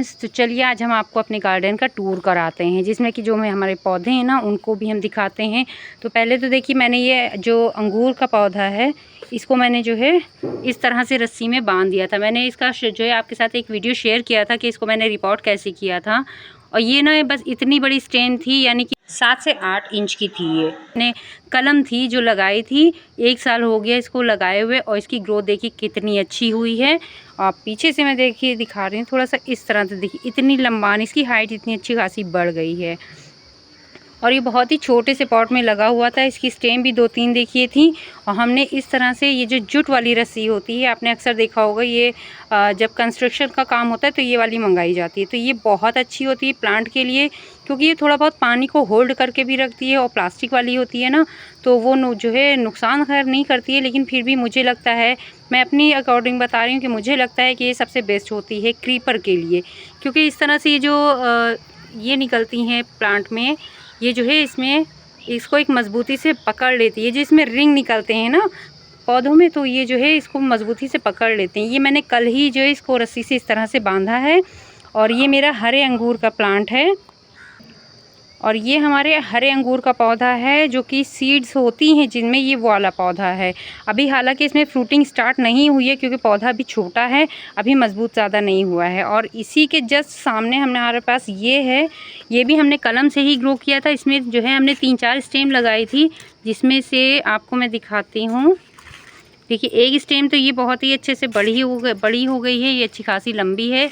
Friends, तो चलिए आज हम आपको अपने गार्डन का टूर कराते हैं, जिसमें कि जो हमारे पौधे हैं ना उनको भी हम दिखाते हैं। तो पहले तो देखिए, मैंने ये जो अंगूर का पौधा है इसको मैंने जो है इस तरह से रस्सी में बांध दिया था। मैंने इसका जो है आपके साथ एक वीडियो शेयर किया था कि इसको मैंने रिपोर्ट कैसे किया था। और ये ना बस इतनी बड़ी स्टेम थी, यानी कि 7 से 8 इंच की थी। ये मैंने कलम थी जो लगाई थी, 1 साल हो गया इसको लगाए हुए, और इसकी ग्रोथ देखिए कितनी अच्छी हुई है। और पीछे से मैं देखिए दिखा रही हूँ थोड़ा सा, इस तरह से देखिए इतनी लंबान, इसकी हाइट इतनी अच्छी खासी बढ़ गई है। और ये बहुत ही छोटे से पॉट में लगा हुआ था, इसकी स्टेम भी 2-3 देखिए थी। और हमने इस तरह से ये जो जूट वाली रस्सी होती है, आपने अक्सर देखा होगा, ये जब कंस्ट्रक्शन का काम होता है तो ये वाली मंगाई जाती है। तो ये बहुत अच्छी होती है प्लांट के लिए, क्योंकि ये थोड़ा बहुत पानी को होल्ड करके भी रखती है। और प्लास्टिक वाली होती है ना, तो वो जो है नुकसान खैर नहीं करती है, लेकिन फिर भी मुझे लगता है, मैं अपनी अकॉर्डिंग बता रही हूँ कि मुझे लगता है कि ये सबसे बेस्ट होती है क्रीपर के लिए। क्योंकि इस तरह से ये जो ये निकलती हैं प्लांट में, ये जो है इसमें इसको एक मज़बूती से पकड़ लेती है। जो इसमें रिंग निकलते हैं ना पौधों में, तो ये जो है इसको मज़बूती से पकड़ लेते हैं। ये मैंने कल ही जो है इसको रस्सी से इस तरह से बांधा है। और ये मेरा हरे अंगूर का प्लांट है, और ये हमारे हरे अंगूर का पौधा है, जो कि सीड्स होती हैं जिनमें ये वाला पौधा है। अभी हालांकि इसमें फ्रूटिंग स्टार्ट नहीं हुई है, क्योंकि पौधा अभी छोटा है, अभी मजबूत ज़्यादा नहीं हुआ है। और इसी के जस्ट सामने हमारे पास ये है, ये भी हमने कलम से ही ग्रो किया था। इसमें जो है हमने 3-4 स्टेम लगाई थी, जिसमें से आपको मैं दिखाती हूँ। देखिए एक स्टेम तो ये बहुत ही अच्छे से बड़ी हो गई है, ये अच्छी खासी लंबी है।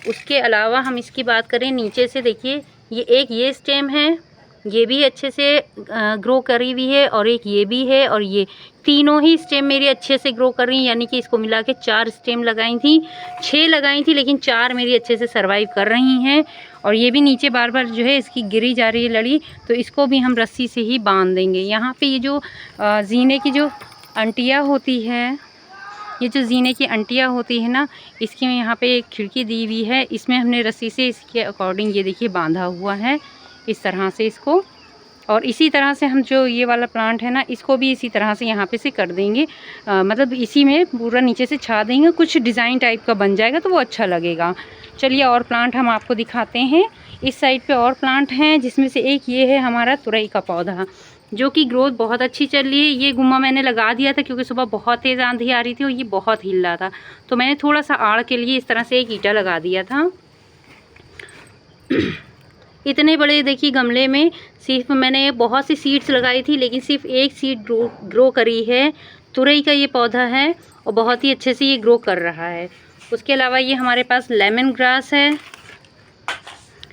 उसके अलावा हम इसकी बात करें नीचे से, देखिए ये स्टेम है, ये भी अच्छे से ग्रो करी हुई है, और एक ये भी है, और ये तीनों ही स्टेम मेरी अच्छे से ग्रो कर रही हैं। यानी कि इसको मिला के 4 स्टेम लगाई थी, 6 लगाई थी, लेकिन 4 मेरी अच्छे से सर्वाइव कर रही हैं। और ये भी नीचे बार बार जो है इसकी गिरी जा रही है लड़ी, तो इसको भी हम रस्सी से ही बांध देंगे। यहाँ पे ये जो जीने की जो अंटियाँ होती है, ये जो जीने की अंटियाँ होती है ना, इसकी यहाँ पे एक खिड़की दी हुई है, इसमें हमने रस्सी से इसके अकॉर्डिंग ये देखिए बांधा हुआ है इस तरह से इसको। और इसी तरह से हम जो ये वाला प्लांट है ना, इसको भी इसी तरह से यहाँ पे से कर देंगे, मतलब इसी में पूरा नीचे से छा देंगे, कुछ डिज़ाइन टाइप का बन जाएगा तो वो अच्छा लगेगा। चलिए और प्लांट हम आपको दिखाते हैं। इस साइड पे और प्लांट हैं, जिसमें से एक ये है हमारा तुरई का पौधा, जो कि ग्रोथ बहुत अच्छी चल रही है। ये गुम्मा मैंने लगा दिया था, क्योंकि सुबह बहुत तेज़ आंधी आ रही थी और ये बहुत हिल रहा था, तो मैंने थोड़ा सा आड़ के लिए इस तरह से एक ईंटा लगा दिया था। इतने बड़े देखिए गमले में सिर्फ मैंने बहुत सी सीड्स लगाई थी, लेकिन सिर्फ एक सीड ग्रो करी है। तुरई का ये पौधा है, और बहुत ही अच्छे से ये ग्रो कर रहा है। उसके अलावा ये हमारे पास लेमन ग्रास है।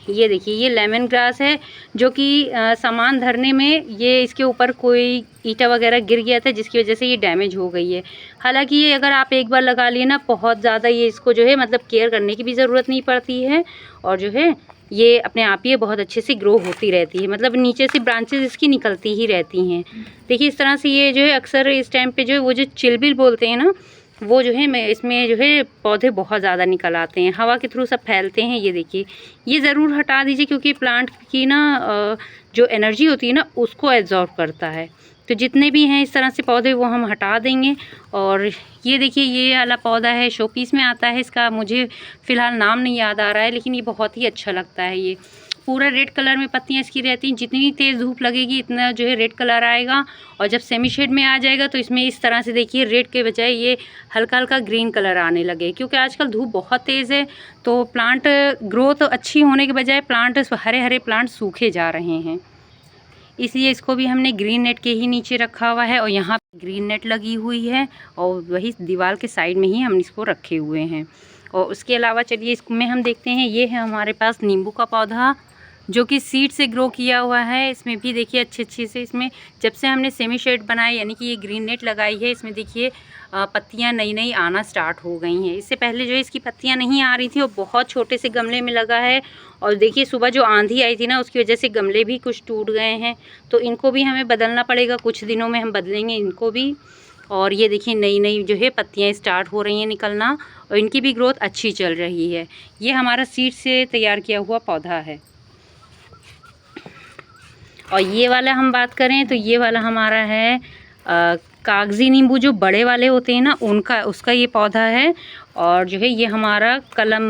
ये देखिए ये लेमन ग्रास है, जो कि सामान धरने में ये इसके ऊपर कोई ईंटा वगैरह गिर गया था, जिसकी वजह से ये डैमेज हो गई है। हालांकि ये अगर आप एक बार लगा लिए ना, बहुत ज़्यादा ये इसको जो है मतलब केयर करने की भी ज़रूरत नहीं पड़ती है, और जो है ये अपने आप ही बहुत अच्छे से ग्रो होती रहती है, मतलब नीचे से ब्रांचेस इसकी निकलती ही रहती हैं। देखिए इस तरह से ये जो है अक्सर इस टाइम पे जो है वो जो चिलबिल बोलते हैं ना, वो जो है मैं इसमें जो है पौधे बहुत ज़्यादा निकल आते हैं, हवा के थ्रू सब फैलते हैं। ये देखिए ये ज़रूर हटा दीजिए, क्योंकि प्लांट की ना जो एनर्जी होती है ना उसको एब्जॉर्ब करता है। तो जितने भी हैं इस तरह से पौधे वो हम हटा देंगे। और ये देखिए ये वाला पौधा है, शोपीस में आता है, इसका मुझे फ़िलहाल नाम नहीं याद आ रहा है, लेकिन ये बहुत ही अच्छा लगता है। ये पूरा रेड कलर में पत्तियां इसकी रहती हैं, जितनी तेज़ धूप लगेगी इतना जो है रेड कलर आएगा। और जब सेमी शेड में आ जाएगा तो इसमें इस तरह से देखिए रेड के बजाय ये हल्का हल्का ग्रीन कलर आने लगे, क्योंकि आजकल धूप बहुत तेज़ है, तो प्लांट ग्रोथ अच्छी होने के बजाय प्लांट हरे हरे प्लांट सूखे जा रहे हैं। इसलिए इसको भी हमने ग्रीन नेट के ही नीचे रखा हुआ है, और यहाँ ग्रीन नेट लगी हुई है, और वही दीवार के साइड में ही हम इसको रखे हुए हैं। और उसके अलावा चलिए इसमें हम देखते हैं, ये है हमारे पास नींबू का पौधा, जो कि सीड से ग्रो किया हुआ है। इसमें भी देखिए अच्छे से इसमें जब से हमने सेमी शेड बनाया, यानी कि ये ग्रीन नेट लगाई है, इसमें देखिए पत्तियां नई आना स्टार्ट हो गई हैं। इससे पहले जो इसकी पत्तियां नहीं आ रही थी, वो बहुत छोटे से गमले में लगा है। और देखिए सुबह जो आंधी आई थी ना, उसकी वजह से गमले भी कुछ टूट गए हैं, तो इनको भी हमें बदलना पड़ेगा, कुछ दिनों में हम बदलेंगे इनको भी। और ये देखिए नई जो है पत्तियां स्टार्ट हो रही हैं निकलना, और इनकी भी ग्रोथ अच्छी चल रही है। ये हमारा सीड से तैयार किया हुआ पौधा है। और ये वाला हम बात करें तो ये वाला हमारा है कागज़ी नींबू जो बड़े वाले होते हैं ना उसका ये पौधा है। और जो है ये हमारा कलम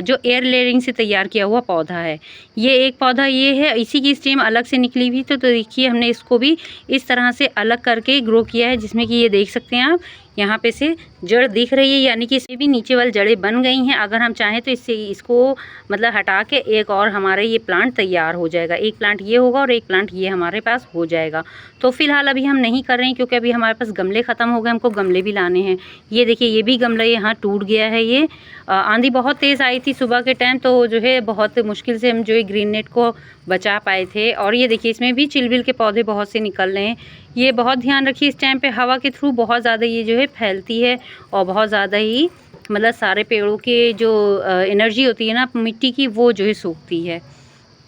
जो एयर लेयरिंग से तैयार किया हुआ पौधा है। ये एक पौधा ये है, इसी की स्टेम अलग से निकली हुई तो देखिए हमने इसको भी इस तरह से अलग करके ग्रो किया है, जिसमें कि ये देख सकते हैं आप यहाँ पे से जड़ दिख रही है, यानी कि इसमें भी नीचे वाली जड़ें बन गई हैं। अगर हम चाहें तो इसको मतलब हटा के एक और हमारे ये प्लांट तैयार हो जाएगा। एक प्लांट ये होगा और एक प्लांट ये हमारे पास हो जाएगा। तो फिलहाल अभी हम नहीं कर रहे हैं क्योंकि अभी हमारे पास गमले ख़त्म हो गए, हमको गमले भी लाने हैं। ये देखिए ये भी गमला यहाँ टूट गया है। ये आंधी बहुत तेज़ आई थी सुबह के टाइम, तो जो है बहुत मुश्किल से हम जो है ग्रीन नेट को बचा पाए थे। और ये देखिए इसमें भी चिलबिल के पौधे बहुत से निकल रहे हैं। ये बहुत ध्यान रखिए, इस टाइम पे हवा के थ्रू बहुत ज़्यादा ये जो है फैलती है और बहुत ज़्यादा ही मतलब सारे पेड़ों के जो एनर्जी होती है ना मिट्टी की, वो जो है सूखती है।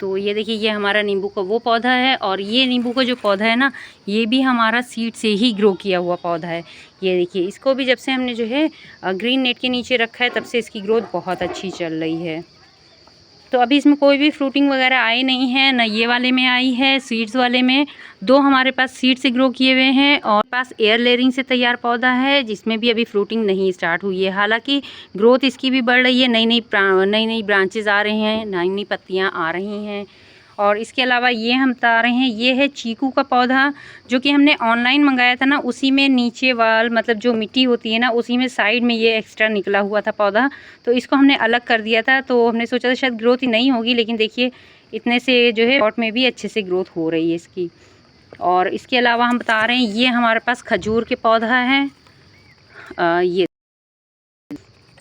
तो ये देखिए ये हमारा नींबू का वो पौधा है। और ये नींबू का जो पौधा है ना, ये भी हमारा सीड से ही ग्रो किया हुआ पौधा है। ये देखिए इसको भी जब से हमने जो है ग्रीन नेट के नीचे रखा है तब से इसकी ग्रोथ बहुत अच्छी चल रही है। तो अभी इसमें कोई भी फ्रूटिंग वगैरह आई नहीं है, ना ये वाले में आई है। सीड्स वाले में 2 हमारे पास सीड से ग्रो किए हुए हैं और पास एयर लेयरिंग से तैयार पौधा है जिसमें भी अभी फ्रूटिंग नहीं स्टार्ट हुई है। हालांकि ग्रोथ इसकी भी बढ़ रही है, नई नई ब्रांचेज आ रही हैं, नई नई पत्तियां आ रही हैं। और इसके अलावा ये हम बता रहे हैं, ये है चीकू का पौधा जो कि हमने ऑनलाइन मंगाया था ना, उसी में नीचे वाल मतलब जो मिट्टी होती है ना उसी में साइड में ये एक्स्ट्रा निकला हुआ था पौधा, तो इसको हमने अलग कर दिया था। तो हमने सोचा था शायद ग्रोथ ही नहीं होगी, लेकिन देखिए इतने से जो है पॉट में भी अच्छे से ग्रोथ हो रही है इसकी। और इसके अलावा हम बता रहे हैं ये हमारे पास खजूर के पौधा है। ये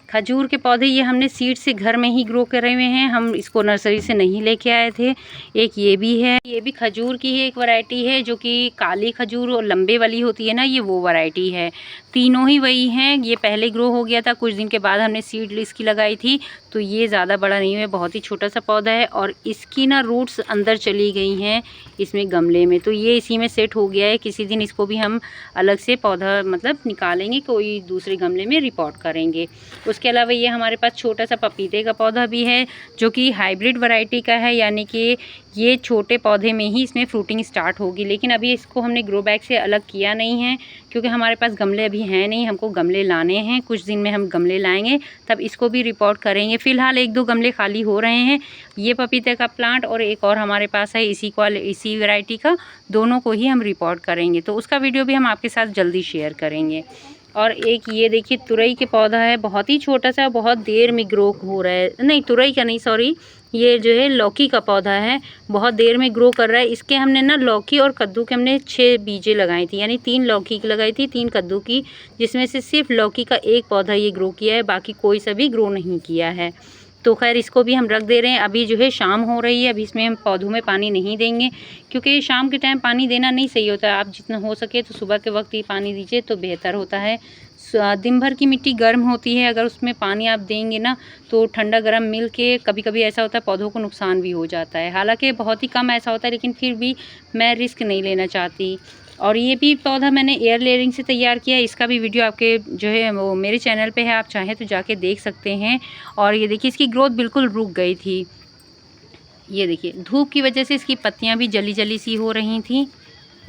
खजूर के पौधे ये हमने सीड से घर में ही ग्रो करे हुए हैं, हम इसको नर्सरी से नहीं लेके आए थे। एक ये भी है, ये भी खजूर की ही एक वैरायटी है जो कि काली खजूर और लंबे वाली होती है ना, ये वो वैरायटी है। तीनों ही वही हैं। ये पहले ग्रो हो गया था, कुछ दिन के बाद हमने सीड इसकी लगाई थी, तो ये ज़्यादा बड़ा नहीं है, बहुत ही छोटा सा पौधा है। और इसकी ना रूट्स अंदर चली गई हैं इसमें गमले में, तो ये इसी में सेट हो गया है। किसी दिन इसको भी हम अलग से पौधा मतलब निकालेंगे, कोई दूसरे गमले में रिपोर्ट करेंगे। उसके अलावा ये हमारे पास छोटा सा पपीते का पौधा भी है जो कि हाइब्रिड वैरायटी का है, यानी कि ये छोटे पौधे में ही इसमें फ्रूटिंग स्टार्ट होगी। लेकिन अभी इसको हमने ग्रो बैग से अलग किया नहीं है क्योंकि हमारे पास गमले अभी हैं नहीं, हमको गमले लाने हैं। कुछ दिन में हम गमले लाएंगे तब इसको भी रिपोर्ट करेंगे। फ़िलहाल 1-2 गमले खाली हो रहे हैं। ये पपीते का प्लांट और एक और हमारे पास है इसी वैरायटी का, दोनों को ही हम रिपोर्ट करेंगे, तो उसका वीडियो भी हम आपके साथ जल्दी शेयर करेंगे। और एक ये देखिए तुरई के पौधा है, बहुत ही छोटा सा, बहुत देर में ग्रो हो रहा है। नहीं तुरई का नहीं, सॉरी, ये जो है लौकी का पौधा है, बहुत देर में ग्रो कर रहा है। इसके हमने ना लौकी और कद्दू के हमने 6 बीजें लगाई थी, यानी 3 लौकी की लगाई थी, 3 कद्दू की, जिसमें से सिर्फ लौकी का एक पौधा ये ग्रो किया है, बाकी कोई सा भी ग्रो नहीं किया है। तो खैर इसको भी हम रख दे रहे हैं। अभी जो है शाम हो रही है, अभी इसमें हम पौधों में पानी नहीं देंगे क्योंकि शाम के टाइम पानी देना नहीं सही होता है। आप जितना हो सके तो सुबह के वक्त ही पानी दीजिए तो बेहतर होता है। दिन भर की मिट्टी गर्म होती है, अगर उसमें पानी आप देंगे ना तो ठंडा गर्म मिल के कभी कभी ऐसा होता है पौधों को नुकसान भी हो जाता है। हालांकि बहुत ही कम ऐसा होता है, लेकिन फिर भी मैं रिस्क नहीं लेना चाहती। और ये भी पौधा मैंने एयर लेयरिंग से तैयार किया है, इसका भी वीडियो आपके जो है वो मेरे चैनल पे है, आप चाहें तो जाके देख सकते हैं। और ये देखिए इसकी ग्रोथ बिल्कुल रुक गई थी, ये देखिए धूप की वजह से इसकी पत्तियां भी जली जली सी हो रही थी।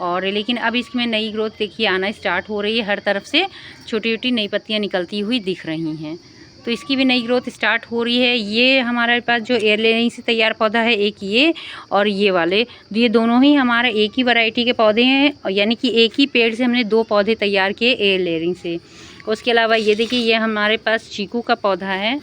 और लेकिन अब इसमें नई ग्रोथ देखिए आना स्टार्ट हो रही है, हर तरफ से छोटी छोटी नई पत्तियां निकलती हुई दिख रही हैं, तो इसकी भी नई ग्रोथ स्टार्ट हो रही है। ये हमारे पास जो एयर लेयरिंग से तैयार पौधा है, एक ये और ये वाले, ये दोनों ही हमारे एक ही वैरायटी के पौधे हैं, यानी कि एक ही पेड़ से हमने 2 पौधे तैयार किए एयर लेयरिंग से। उसके अलावा ये देखिए ये हमारे पास चीकू का पौधा है,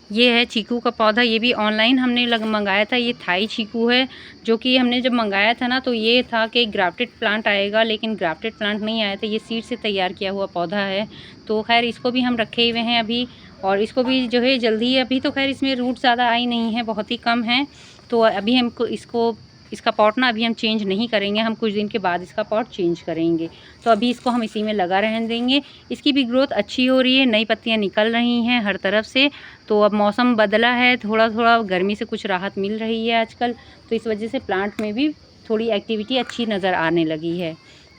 ये है चीकू का पौधा, ये भी ऑनलाइन हमने मंगाया था। ये थाई चीकू है जो कि हमने जब मंगाया था ना तो ये था कि ग्राफ्टेड प्लांट आएगा, लेकिन ग्राफ्टेड प्लांट नहीं आया था, ये सीड से तैयार किया हुआ पौधा है। तो खैर इसको भी हम रखे हुए हैं अभी, और इसको भी जो है जल्दी, अभी तो खैर इसमें रूट ज़्यादा आई नहीं है, बहुत ही कम है। तो अभी हमको इसका पॉट ना अभी हम चेंज नहीं करेंगे, हम कुछ दिन के बाद इसका पॉट चेंज करेंगे। तो अभी इसको हम इसी में लगा रहने देंगे। इसकी भी ग्रोथ अच्छी हो रही है, नई पत्तियां निकल रही हैं हर तरफ से। तो अब मौसम बदला है, थोड़ा थोड़ा गर्मी से कुछ राहत मिल रही है आजकल, तो इस वजह से प्लांट में भी थोड़ी एक्टिविटी अच्छी नज़र आने लगी है।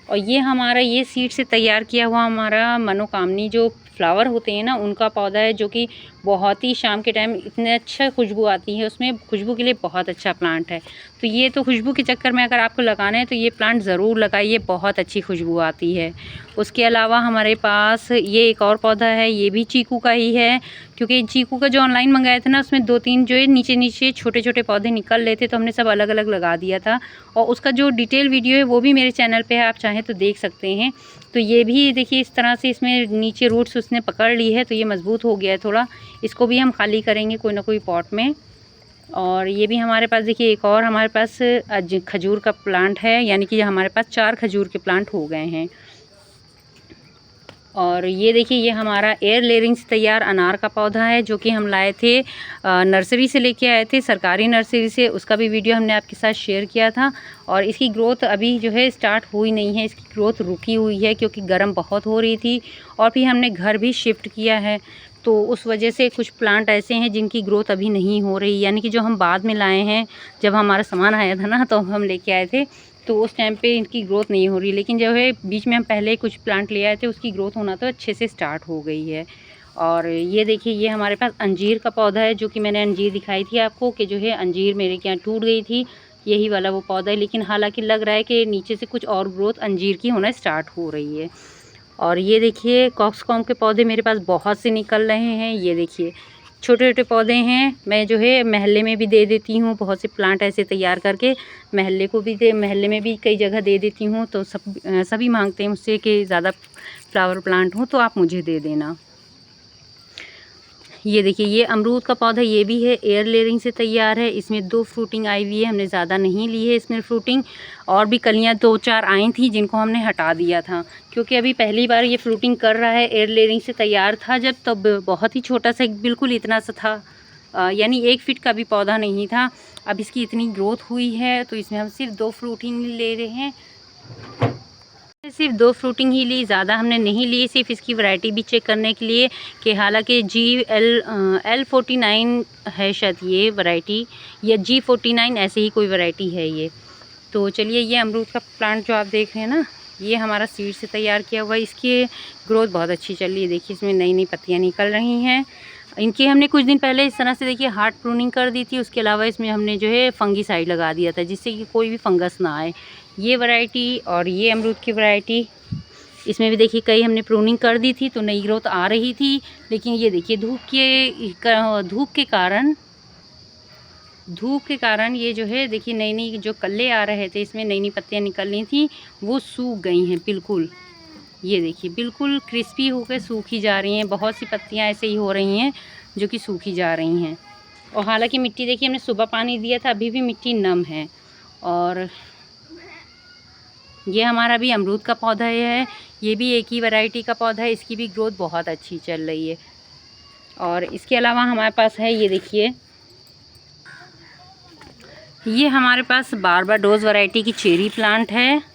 और ये हमारा ये सीड से तैयार किया हुआ हमारा मनोकामनी जो फ्लावर होते हैं ना, उनका पौधा है, जो कि बहुत ही शाम के टाइम इतने अच्छा खुशबू आती है उसमें, खुशबू के लिए बहुत अच्छा प्लांट है। तो ये तो खुशबू के चक्कर में अगर आपको लगाना है तो ये प्लांट ज़रूर लगाइए, बहुत अच्छी खुशबू आती है। उसके अलावा हमारे पास ये एक और पौधा है, ये भी चीकू का ही है, क्योंकि चीकू का जो ऑनलाइन मंगाया था ना, उसमें 2-3 जो है नीचे छोटे छोटे पौधे निकल रहे थे, तो हमने सब अलग अलग लगा दिया था। और उसका जो डिटेल वीडियो है वो भी मेरे चैनल पे है, आप चाहें तो देख सकते हैं। तो ये भी देखिए इस तरह से इसमें नीचे रूट्स उसने पकड़ ली है, तो ये मज़बूत हो गया है थोड़ा। इसको भी हम खाली करेंगे कोई ना कोई पॉट में। और ये भी हमारे पास देखिए एक और हमारे पास खजूर का प्लांट है, यानी कि हमारे पास 4 खजूर के प्लांट हो गए हैं। और ये देखिए ये हमारा एयर लेयरिंग से तैयार अनार का पौधा है, जो कि हम लाए थे नर्सरी से लेके आए थे, सरकारी नर्सरी से। उसका भी वीडियो हमने आपके साथ शेयर किया था। और इसकी ग्रोथ अभी जो है स्टार्ट हुई नहीं है, इसकी ग्रोथ रुकी हुई है, क्योंकि गर्म बहुत हो रही थी और फिर हमने घर भी शिफ्ट किया है, तो उस वजह से कुछ प्लांट ऐसे हैं जिनकी ग्रोथ अभी नहीं हो रही। यानी कि जो हम बाद में लाए हैं, जब हमारा सामान आया था ना, तो हम लेके आए थे, तो उस टाइम पे इनकी ग्रोथ नहीं हो रही। लेकिन जो है बीच में हम पहले कुछ प्लांट ले आए थे, उसकी ग्रोथ होना तो अच्छे से स्टार्ट हो गई है। और ये देखिए ये हमारे पास अंजीर का पौधा है, जो कि मैंने अंजीर दिखाई थी आपको कि जो है अंजीर मेरे के यहाँ टूट गई थी, यही वाला वो पौधा है। लेकिन हालांकि लग रहा है कि नीचे से कुछ और ग्रोथ अंजीर की होना स्टार्ट हो रही है। और ये देखिए कॉक्सकॉम के पौधे मेरे पास बहुत से निकल रहे हैं। ये देखिए छोटे छोटे पौधे हैं, मैं जो है महल्ले में भी दे देती हूँ, बहुत से प्लांट ऐसे तैयार करके महल्ले में भी कई जगह दे देती हूँ। तो सभी मांगते हैं मुझसे कि ज़्यादा फ्लावर प्लांट हो तो आप मुझे दे देना। ये देखिए ये अमरूद का पौधा, ये भी है एयर लेयरिंग से तैयार है। इसमें 2 फ्रूटिंग आई हुई है, हमने ज़्यादा नहीं ली है इसमें फ्रूटिंग। और भी कलियाँ 2-4 आई थी, जिनको हमने हटा दिया था, क्योंकि अभी पहली बार ये फ्रूटिंग कर रहा है। एयर लेयरिंग से तैयार था जब, तब बहुत ही छोटा सा, बिल्कुल इतना सा था, यानी 1 फीट का भी पौधा नहीं था। अब इसकी इतनी ग्रोथ हुई है, तो इसमें हम सिर्फ 2 फ्रूटिंग ले रहे हैं, सिर्फ 2 फ्रूटिंग ही ली, ज़्यादा हमने नहीं ली। सिर्फ इसकी वैरायटी भी चेक करने के लिए कि हालांकि L49 है शायद ये वैरायटी, या G49 ऐसे ही कोई वैरायटी है ये। तो चलिए ये अमरूद का प्लांट जो आप देख रहे हैं ना, ये हमारा सीड से तैयार किया हुआ है। इसकी ग्रोथ बहुत अच्छी चल रही है, देखिए इसमें नई नई पत्तियाँ निकल रही हैं। इनकी हमने कुछ दिन पहले इस तरह से देखिए हार्ड प्रूनिंग कर दी थी। उसके अलावा इसमें हमने जो है फंगीसाइड लगा दिया था, जिससे कि कोई भी फंगस ना आए। ये वैरायटी और ये अमरूद की वैरायटी, इसमें भी देखिए कई हमने प्रूनिंग कर दी थी, तो नई ग्रोथ आ रही थी। लेकिन ये देखिए धूप के कारण ये जो है देखिए नई नई जो कल्ले आ रहे थे, इसमें नई नई पत्तियाँ निकलनी थी, वो सूख गई हैं बिल्कुल। ये देखिए बिल्कुल क्रिस्पी होकर सूखी जा रही हैं। बहुत सी पत्तियां ऐसे ही हो रही हैं जो कि सूखी जा रही हैं। और हालांकि मिट्टी देखिए हमने सुबह पानी दिया था, अभी भी मिट्टी नम है। और ये हमारा भी अमरूद का पौधा है, ये भी एक ही वैरायटी का पौधा है, इसकी भी ग्रोथ बहुत अच्छी चल रही है। और इसके अलावा हमारे पास है ये देखिए, ये हमारे पास बारबाडोस वैरायटी की चेरी प्लांट है।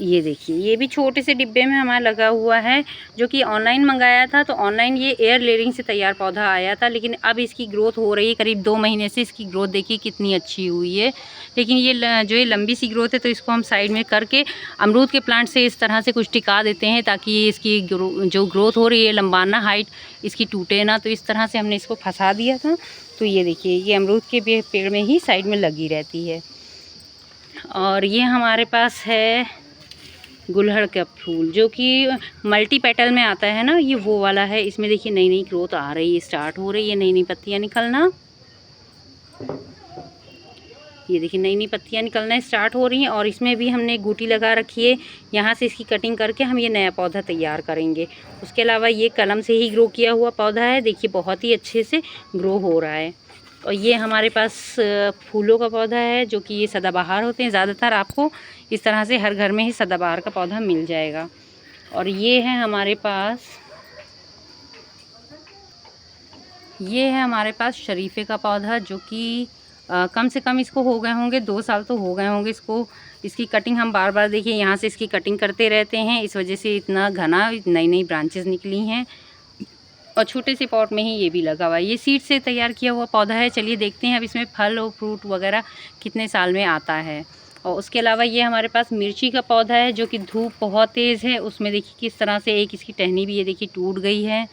ये देखिए ये भी छोटे से डिब्बे में हमारा लगा हुआ है, जो कि ऑनलाइन मंगाया था। तो ऑनलाइन ये एयर लेयरिंग से तैयार पौधा आया था, लेकिन अब इसकी ग्रोथ हो रही है। करीब 2 महीने से इसकी ग्रोथ देखिए कितनी अच्छी हुई है। लेकिन ये जो है लंबी सी ग्रोथ है, तो इसको हम साइड में करके अमरूद के प्लांट से इस तरह से कुछ टिका देते हैं, ताकि इसकी जो ग्रोथ हो रही है लंबाना हाइट इसकी टूटे ना। तो इस तरह से हमने इसको फंसा दिया था। तो ये देखिए ये अमरूद के पेड़ में ही साइड में लगी रहती है। और ये हमारे पास है गुलहड़ का फूल, जो कि मल्टी पेटल में आता है ना, ये वो वाला है। इसमें देखिए नई नई ग्रोथ आ रही है, स्टार्ट हो रही है नई नई पत्तियां निकलना। ये देखिए नई नई पत्तियां निकलना स्टार्ट हो रही हैं। और इसमें भी हमने गुटी लगा रखी है, यहाँ से इसकी कटिंग करके हम ये नया पौधा तैयार करेंगे। उसके अलावा ये कलम से ही ग्रो किया हुआ पौधा है, देखिए बहुत ही अच्छे से ग्रो हो रहा है। और ये हमारे पास फूलों का पौधा है, जो कि ये सदाबहार होते हैं। ज़्यादातर आपको इस तरह से हर घर में ही सदाबहार का पौधा मिल जाएगा। और ये है हमारे पास शरीफे का पौधा, जो कि कम से कम इसको हो गए होंगे 2 साल तो हो गए होंगे इसको। इसकी कटिंग हम बार बार देखिए यहाँ से इसकी कटिंग करते रहते हैं, इस वजह से इतना घना नई नई ब्रांचेस निकली हैं। और छोटे से पॉट में ही ये भी लगा हुआ है। ये सीड से तैयार किया हुआ पौधा है। चलिए देखते हैं अब इसमें फल और फ्रूट वगैरह कितने साल में आता है। और उसके अलावा ये हमारे पास मिर्ची का पौधा है जो कि धूप बहुत तेज़ है, उसमें देखिए किस तरह से एक इसकी टहनी भी ये देखिए टूट गई है।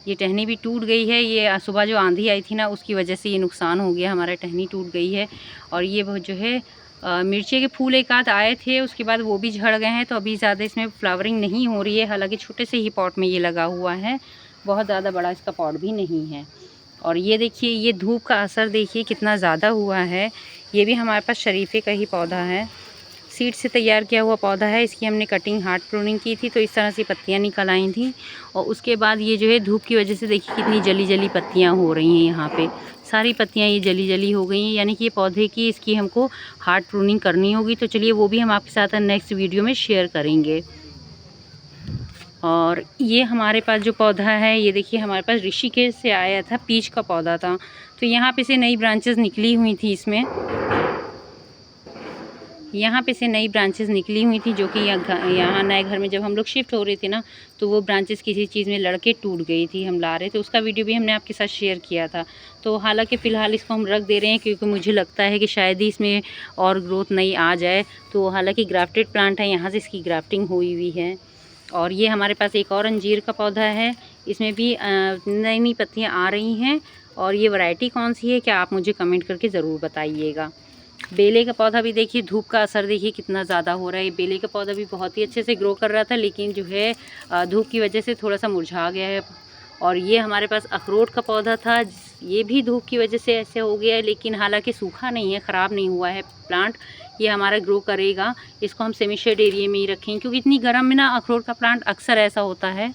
ये टहनी भी टूट गई है। ये सुबह जो आंधी आई थी ना उसकी वजह से ये नुकसान हो गया, हमारा टहनी टूट गई है। और ये वो जो है मिर्ची के फूल एक आध आए थे, उसके बाद वो भी झड़ गए हैं, तो अभी ज़्यादा इसमें फ्लावरिंग नहीं हो रही है। हालांकि छोटे से ही पॉट में ये लगा हुआ है, बहुत ज़्यादा बड़ा इसका पॉट भी नहीं है। और ये देखिए ये धूप का असर देखिए कितना ज़्यादा हुआ है। ये भी हमारे पास शरीफे का ही पौधा है, सीड से तैयार किया हुआ पौधा है। इसकी हमने कटिंग हार्ड प्रूनिंग की थी तो इस तरह से पत्तियां निकल आई थी। और उसके बाद ये जो है धूप की वजह से देखिए कितनी जली जली पत्तियां हो रही हैं, यहाँ पे सारी पत्तियां ये जली जली हो गई हैं, यानी कि ये पौधे की इसकी हमको हार्ड प्रूनिंग करनी होगी। तो चलिए वो भी हम आपके साथ नेक्स्ट वीडियो में शेयर करेंगे। और ये हमारे पास जो पौधा है ये देखिए हमारे पास ऋषिकेश से आया था, पीच का पौधा था। तो यहाँ पे से नई ब्रांचेस निकली हुई थी, इसमें यहाँ पे से नई ब्रांचेस निकली हुई थी, जो कि यहाँ नए घर में जब हम लोग शिफ्ट हो रहे थे ना तो वो ब्रांचेस किसी चीज़ में लड़के टूट गई थी, हम ला रहे थे, उसका वीडियो भी हमने आपके साथ शेयर किया था। तो हालांकि फ़िलहाल इसको हम रख दे रहे हैं क्योंकि मुझे लगता है कि शायद ही इसमें और ग्रोथ नई आ जाए। तो हालांकि ग्राफ्टेड प्लांट है, यहाँ से इसकी ग्राफ्टिंग हुई हुई है। और ये हमारे पास एक और अंजीर का पौधा है, इसमें भी नई नई पत्तियाँ आ रही हैं। और ये वैरायटी कौन सी है क्या आप मुझे कमेंट करके ज़रूर बताइएगा। बेले का पौधा भी देखिए धूप का असर देखिए कितना ज़्यादा हो रहा है। बेले का पौधा भी बहुत ही अच्छे से ग्रो कर रहा था, लेकिन जो है धूप की वजह से थोड़ा सा मुरझा गया है। और ये हमारे पास अखरोट का पौधा था, ये भी धूप की वजह से ऐसे हो गया है, लेकिन हालांकि सूखा नहीं है, ख़राब नहीं हुआ है प्लांट, ये हमारा ग्रो करेगा। इसको हम सेमी शेड एरिया में ही रखेंगे क्योंकि इतनी गर्म में ना अखरोट का प्लांट अक्सर ऐसा होता है,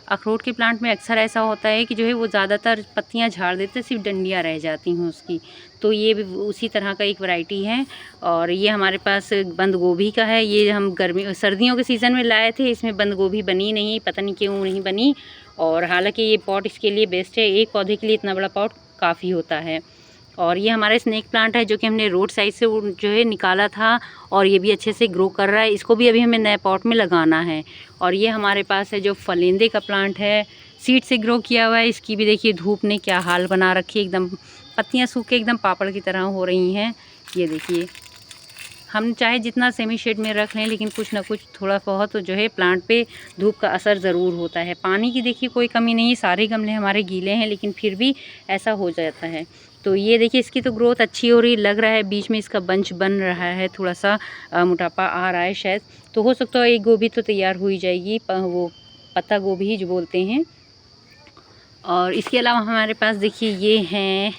अखरोट के प्लांट में अक्सर ऐसा होता है कि जो है वो ज़्यादातर पत्तियां झाड़ देते हैं, सिर्फ डंडियां रह जाती हैं उसकी। तो ये भी उसी तरह का एक वैरायटी है। और ये हमारे पास बंद गोभी का है, ये हम सर्दियों के सीज़न में लाए थे, इसमें बंद गोभी बनी नहीं, पता नहीं क्यों नहीं बनी। और हालांकि ये पॉट इसके लिए बेस्ट है, एक पौधे के लिए इतना बड़ा पॉट काफ़ी होता है। और ये हमारा स्नेक प्लांट है जो कि हमने रोड साइड से जो है निकाला था, और ये भी अच्छे से ग्रो कर रहा है। इसको भी अभी हमें नए पॉट में लगाना है। और ये हमारे पास है जो फलेंदे का प्लांट है, सीड से ग्रो किया हुआ है। इसकी भी देखिए धूप ने क्या हाल बना रखी है, एकदम पत्तियां सूख के एकदम पापड़ की तरह हो रही हैं। ये देखिए हम चाहे जितना सेमी शेड में रख लें, लेकिन कुछ ना कुछ थोड़ा बहुत जो है प्लांट पे धूप का असर ज़रूर होता है। पानी की देखिए कोई कमी नहीं है, सारे गमले हमारे गीले हैं, लेकिन फिर भी ऐसा हो जाता है। तो ये देखिए इसकी तो ग्रोथ अच्छी हो रही लग रहा है, बीच में इसका बंच बन रहा है, थोड़ा सा मोटापा आ रहा है शायद, तो हो सकता है एक गोभी तो तैयार हो ही जाएगी, वो पत्ता गोभी जो बोलते हैं। और इसके अलावा हमारे पास देखिए ये हैं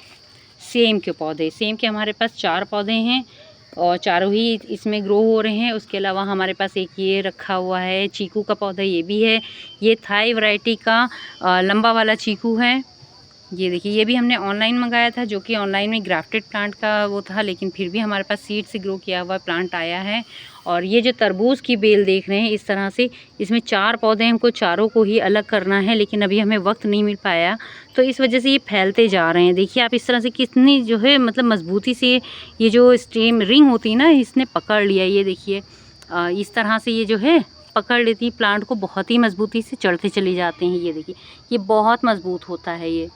सेम के पौधे, सेम के हमारे पास 4 पौधे हैं और चारों ही इसमें ग्रो हो रहे हैं। उसके अलावा हमारे पास एक ये रखा हुआ है चीकू का पौधा, ये भी है। ये थाई वैरायटी का लंबा वाला चीकू है। ये देखिए ये भी हमने ऑनलाइन मंगाया था, जो कि ऑनलाइन में ग्राफ्टेड प्लांट का वो था, लेकिन फिर भी हमारे पास सीड से ग्रो किया हुआ प्लांट आया है। और ये जो तरबूज की बेल देख रहे हैं इस तरह से, इसमें 4 पौधे, हमको चारों को ही अलग करना है, लेकिन अभी हमें वक्त नहीं मिल पाया, तो इस वजह से ये फैलते जा रहे हैं। देखिए आप इस तरह से कितनी जो है मतलब मजबूती से ये जो स्टेम रिंग होती है ना, इसने पकड़ लिया। ये देखिए इस तरह से ये जो है पकड़ लेती है प्लांट को, बहुत ही मजबूती से चढ़ते चले जाते हैं। ये देखिए ये बहुत मजबूत होता है ये।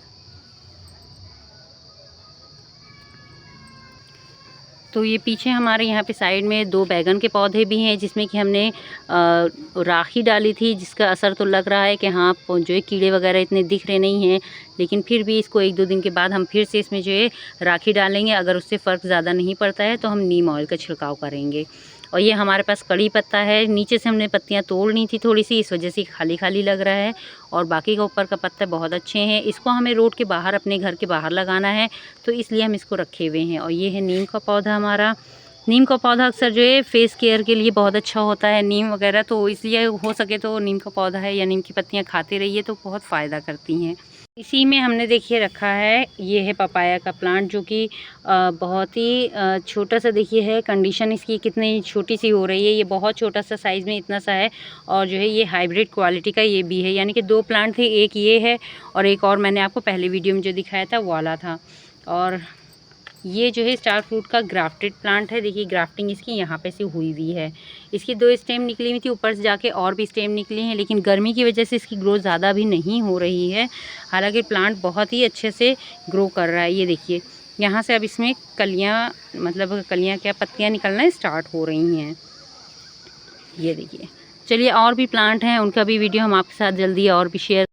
तो ये पीछे हमारे यहाँ पे साइड में 2 बैगन के पौधे भी हैं, जिसमें कि हमने राखी डाली थी, जिसका असर तो लग रहा है कि हाँ जो है कीड़े वगैरह इतने दिख रहे नहीं हैं, लेकिन फिर भी इसको 1-2 दिन के बाद हम फिर से इसमें जो है राखी डालेंगे। अगर उससे फ़र्क ज़्यादा नहीं पड़ता है तो हम नीम ऑयल का छिड़काव करेंगे। और ये हमारे पास कड़ी पत्ता है, नीचे से हमने पत्तियां तोड़नी थी थोड़ी सी, इस वजह से खाली खाली लग रहा है। और बाकी का ऊपर का पत्ता बहुत अच्छे हैं, इसको हमें रोड के बाहर अपने घर के बाहर लगाना है, तो इसलिए हम इसको रखे हुए हैं। और ये है नीम का पौधा हमारा। नीम का पौधा अक्सर जो है फेस केयर के लिए बहुत अच्छा होता है, नीम वगैरह, तो इसलिए हो सके तो नीम का पौधा है या नीम की पत्तियाँ खाते रहिए तो बहुत फ़ायदा करती हैं। इसी में हमने देखिए रखा है, ये है पपाया का प्लांट, जो कि बहुत ही छोटा सा देखिए है, कंडीशन इसकी कितनी छोटी सी हो रही है। ये बहुत छोटा सा साइज़ में इतना सा है, और जो है ये हाइब्रिड क्वालिटी का ये भी है, यानी कि 2 प्लांट थे, एक ये है और एक और मैंने आपको पहले वीडियो में जो दिखाया था वो वाला था। और ये जो है स्टार फ्रूट का ग्राफ्टेड प्लांट है। देखिए ग्राफ्टिंग इसकी यहाँ पे से हुई हुई है, इसकी 2 स्टेम निकली हुई थी, ऊपर से जाके और भी स्टेम निकली हैं, लेकिन गर्मी की वजह से इसकी ग्रोथ ज़्यादा भी नहीं हो रही है। हालांकि प्लांट बहुत ही अच्छे से ग्रो कर रहा है। ये देखिए यहाँ से अब इसमें कलियाँ, मतलब कलियाँ क्या, पत्तियाँ निकलना स्टार्ट हो रही हैं। ये देखिए। चलिए, और भी प्लांट हैं, उनका भी वीडियो हम आपके साथ जल्दी और भी शेयर।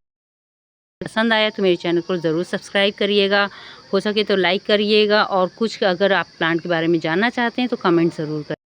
पसंद आया तो मेरे चैनल को ज़रूर सब्सक्राइब करिएगा, हो सके तो लाइक करिएगा, और कुछ अगर आप प्लांट के बारे में जानना चाहते हैं तो कमेंट ज़रूर करिए।